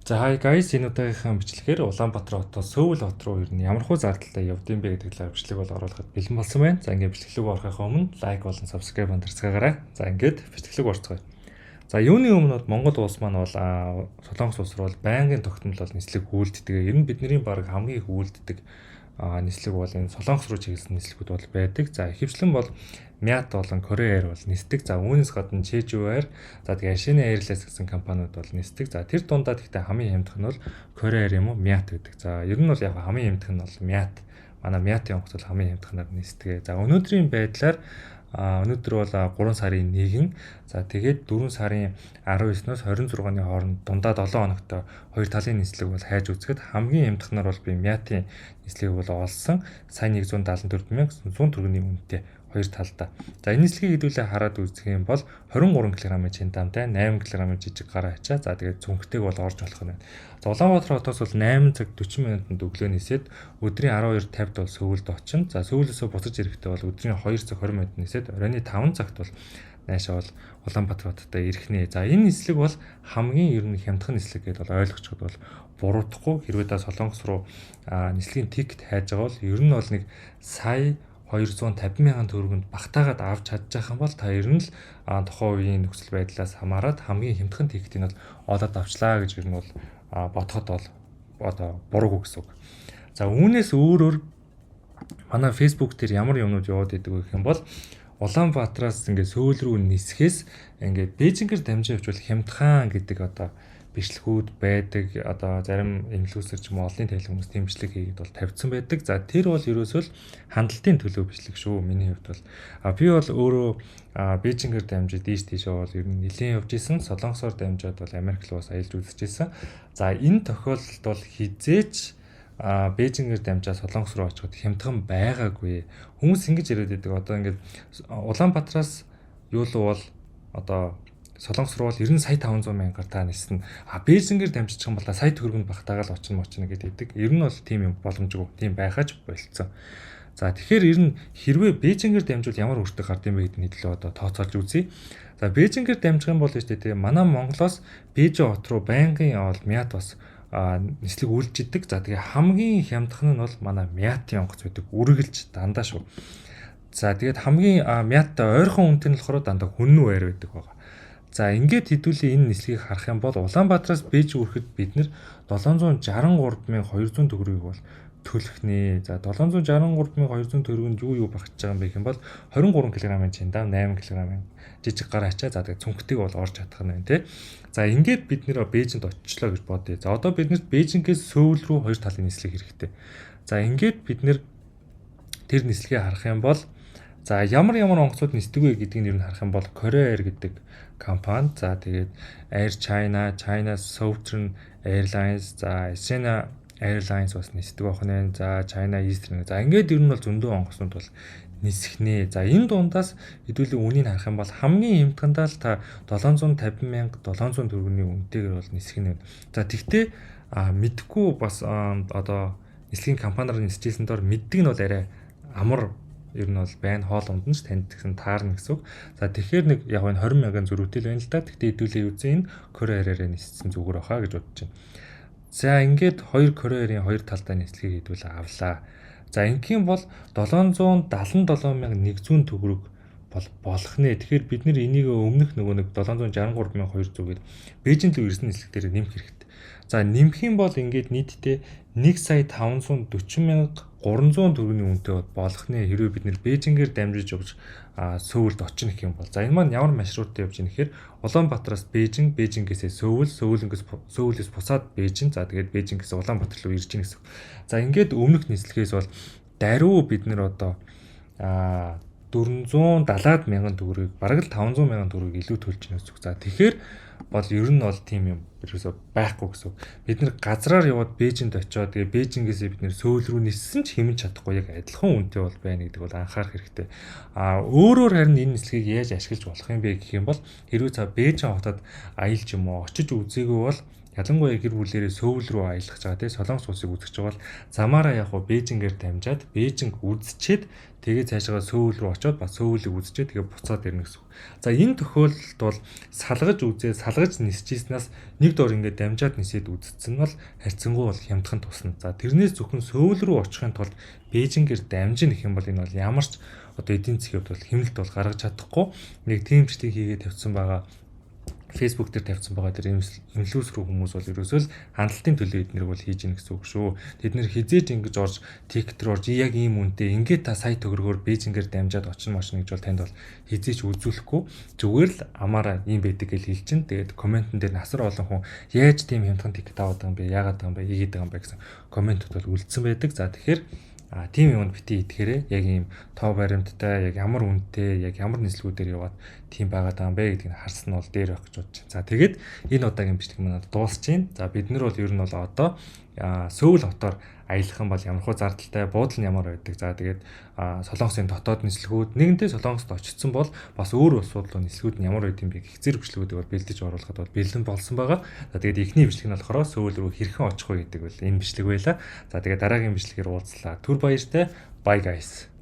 За hi guys, энэ удаагийнхаа бичлэгээр Улаанбаатар хотоос Сөүл хот руу ер нь ямар хөө зардалтай явдсан бэ гэдэг талаар бичлэг бол оруулахад бэлэн болсон байна. За ингээд бичлэг рүү орохын өмнө лайк болон subscribe хандирцгаагаарай. За ингээд бичлэг орцгоё. За юуны өмнө бол Монгол улс маань бол Солонгос улс руу байнгын тогтмол бол нислэг үйлддэг. Ер нь бидний баг хамгийн их үйлддэг нислэг бол энэ Солонгос руу чиглэсэн нислэгүүд бол байдаг. За ихэвчлэн бол Мят болон Korea Air бол нисдэг. За үүнээс гадна Jeju Air, за тэгээ Asiana Airlines гэсэн компаниуд бол нисдэг. За тэр дундаа гэхдээ хамгийн хямдхан нь бол Korea Air юм уу Mят гэдэг. За ер нь бол яг хамгийн хямдхан нь бол Mят. Манай Mят-ийн онгоц бол хамгийн хямдханаар нисдэг. За өнөөдрийн байдлаар өнөөдөр бол 3 сарын 1. За тэгээд 4 сарын 19-ноос 26-ны хооронд дундаа 7 хоногт хоёр талын нислэг бол хайж үзэхэд хамгийн хямдханаар бол би Mят-ийн нислэгийг бол олсон. Сайн 174,900 төгрөгийн үнэтэй хоёр талдаа. За энэ нислэгийг хэдүүлээ хараад үзэх юм бол 23 кг-ийн чиндамтай 8 кг-ийн жижиг гараа ачаа. За тэгээд цүнхтэйг бол орж болох юм байна. За Улаанбаатар хотоос бол 8 цаг 40 минутанд өглөө нисээд өдрийн 12:50-д бол Сөүлд очино. За Сөүлөөсөө буцаж ирэхдээ бол өдрийн 2 цаг 20 минутанд нисээд оройн 5 цагт бол наашаа бол Улаанбаатар хотод ирэх нэ. За энэ нислэг бол хамгийн ер нь хямдхан нислэг гэдээ бол ойлгочиход бол буруудахгүй. Хэрвээ та Солонгос руу нислэгийн тикет хайж байгаа бол ер нь бол нэг сая 250,000 төгрөгөнд багтаагаад авч чадчих юм бол та ер нь л тухайн үеийн нөхцөл байдлаас хамаарат хамгийн хямдхан тикетийг бол олоод авчлаа гэж ер нь бол бодоход бол одоо буруугүй гэсэн үг. За үүнээс өөрөөр манай Facebook дээр ямар юмнууд яваад идэг вэ гэх юм бол Улаанбаатараас ингээд Сөүл рүү нисэхээс ингээд Бээжингээр дамжин явуул хямдхан гэдэг одоо бичлэгүүд байдаг. Одоо зарим инфлюенсер ч юм уу олон тайлбар хүмүүс тийм бичлэг хийгээд бол тавьсан байдаг. За тэр бол ерөөсөө л хандлтын төлөө бичлэг шүү. Миний хувьд бол би бол өөрөө Бээжингээр дамжиж тийшээ бол ер нь нэлийн явж исэн. Солонгосоор дамжаад бол Америк руу бас аялж үзэж исэн. За энэ тохиолдолд бол хизээч Бээжингээр дамжаад Солонгос руу очиход хямдхан байгаагүй. Хүмүүс ингэж яриад байдаг. Одоо ингээд Улаанбаатараас юу л бол одоо Солонгос руу бол 90,500,000-аар та ниснэ. Бээжингээр дамжиж байгаа юм бол сая төгрөгөнд багтаагаал очно гэдэг. Ер нь бол тийм юм боломжгүй. Тийм байхаж болцсон. За тэгэхээр ер нь хэрвээ Бээжингээр дамжуул ямар үрдэг гардыг бэ гэдэг нь хэлээ одоо тооцоолж үзье. За Бээжингээр дамжих юм бол шүү дээ. Манай Монголоос Бээжин хот руу байнгын явал Мят бас нислэг үйлчилдэг. За тэгээ хамгийн хямдхан нь бол манай Мят-ийн онгоц байдаг. Үргэлж дандаа шүү. За тэгээд хамгийн Мяттай ойрхон үнэтэй нь болохоор дандаа хүннүү байр байдаг байгаа. За ингээд хэдүүлээ энэ нислэгийг харах юм бол Улаанбаатараас Бээжин хүрэхэд бид нэр 763,200 төгрөгийг бол төлөх нэ. За 763,200 төгрөгөнд юу багтж байгаа юм бэ гэх юм бол 23 кг-ийн чиндаа 8 кг-ийн жижиг гар ачаа. За тэгээд цүнхтэйг бол орж чадах нь байна тий. За ингээд бид нэр Бээжинд очлоо гэж бодъё. За одоо бид нэрт Бээжингээс Сөүл рүү хоёр талын нислэг хэрэгтэй. За ингээд бид нэр тэр нислэгийг харах юм бол за ямар онгоцууд нисдэг вэ гэдгийг нэр нь харах юм бол Korea Air гэдэг компани. За тэгээд Air China, China Southern Airlines, за Asiana Airlines бас нисдэг байх нь. За China Eastern. За ингээд ер нь бол зөндөө онгоцнууд бол нисэх нэ. За энэ дундаас хэдүүлээ үнийг харах юм бол хамгийн хямдхандаа л та 750,700 төгрөгийн үнэтэйгээр бол нисэх нэ. За тэгтээ мэдхгүй бас одоо нислэгийн компаниар нисчихсэн дор мэддэг нь бол арай амар ер нь бол байна. Хоол унд нь ч танд гэсэн таарна гэсэн үг. За тэгэхээр нэг яг энэ 20,000 зөрүүтэй л байна л да. Тэгтээ хэдүүлээ үзэн энэ Korea Air-ээр ниссэн зүгээр баха гэж бодож байна. За ингээд хоёр Korea Air-ийн хоёр талдаа нислэгийг хэдүүлээ авлаа. За ингийн бол 777,100 төгрөг болох нэ. Тэгэхээр бид нэр энийг өмнөх нөгөө нэг 763,200-гээр Бээжинд рүү ирсэн нислэг дээр нэмэх хэрэгтэй. За нэмэх юм бол ингээд нийтдээ 1,540,300 төгрөгийн үнэтэй болох нэ. Хэрвээ бид нэр Бээжингээр дамжиж явж Сөүлд очих гэх юм бол за энэ маань ямар маршруттай явж ийн гэхээр Улаанбаатараас Бээжин, Бээжингээс Сөүл, Сөүлээс буцаад Бээжин, за тэгээд Бээжингээс Улаанбаатар руу ирж гин гэсэн. За ингээд өмнөх нислэгээс бол даруй бид нэр одоо 470,000 төгрөгийг бараг л 500,000 төгрөгийг илүү төлж гин гэсэн. За тэгэхээр бол ер нь бол тийм юм ерөөсөө байхгүй гэсэн. Бид нэр газраар яваад Бээжинд очиод тэгээ Бээжингээс бид нэр Сөүл рүү ниссэн ч хэмнэж чадахгүй яг адилхан үнэтэй бол байна гэдэг бол анхаарах хэрэгтэй. Өөрөөр харин энэ нислэгийг яаж ашиглаж болох юм бэ гэх юм бол хэрвээ та Бээжин хотод аялж юм уу очиж үзээгүй бол ялангуяа гэр бүлээрээ Сөүл рүү аялах гэж байгаа тий Солонгос улсыг үзэж байгаа бол замаараа яг Бээжингээр дамжаад Бээжинг үзчихэд тэгээ цаашаа Сөүл рүү очиод бас Сөүлийг үзчихэд тэгээ буцаад ирнэ гэсэн. За энэ тохиолдолд бол салгаж нисчихснаас нэг нэг дор ингээд дамжаад нисээд үзсэн нь бол харьцангуй бол хямдхан тусна. За тэрнээс зөвхөн Сөүл рүү очихын тулд Бээжингээр дамжин гэх юм бол энэ бол ямар ч одоо эдийн засгийн хувьд бол хэмнэлт бол гаргаж чадахгүй. Нэг тийм бичлэг хийгээд тавьсан байгаа. Facebook дээр тавьсан байгаа тэр инфлюенсер хүмүүс бол ерөөсөө л хандлтын төлөө эднэрийг бол хийж ийн гэсэн үг шүү. Тэд нэр хизээж ингэж орж TikTok орж яг ийм үнэтэй ингээд та сая төгрөгөөр Бээжингээр дамжаад очно машин гэж бол танд бол хизээж үзүүлэхгүй. Зүгээр л амаараа ийм байдаг гэж хэлж чинь. Тэгээд комментэн дээр насар олон хүн яаж тийм хямдхан тикет аваад байгаа юм бэ? Яагаад байгаа юм бэ? Хийгээд байгаа юм бэ гэсэн комментууд бол үлдсэн байдаг. За тэгэхээр тийм юмд бити итгэхээрээ яг ийм тоо баримттай яг ямар үнэтэй яг ямар нийслэгүүдээр яваад тийм байгаад байгаа юм бэ гэдгийг харсан нь бол дээр байх гэж бодож байна. За тэгээд энэ удаагийн бичлэг маань дуусч байна. За бид нар бол ер нь бол одоо Сөүл хотоор аялах юм бол ямархуу зардалтай, буудал нь ямар байдаг. За тэгээд Солонгосын дотоод нийслэгүүд нэгэнтээ Солонгост очсон бол бас өөр асуудал нийслэгүүд нь ямар байд юм бэ гэх зэрэг бичлэгүүдийг бол бэлдэж оруулахад бол бэлэн болсон байгаа. За тэгээд эхний бичлэг нь болохоор Сөүл рүү хэрхэн очих вэ гэдэг бол энэ бичлэг байлаа. За тэгээд дараагийн бичлэгээр уулзлаа. Түр баяртай. Bye guys.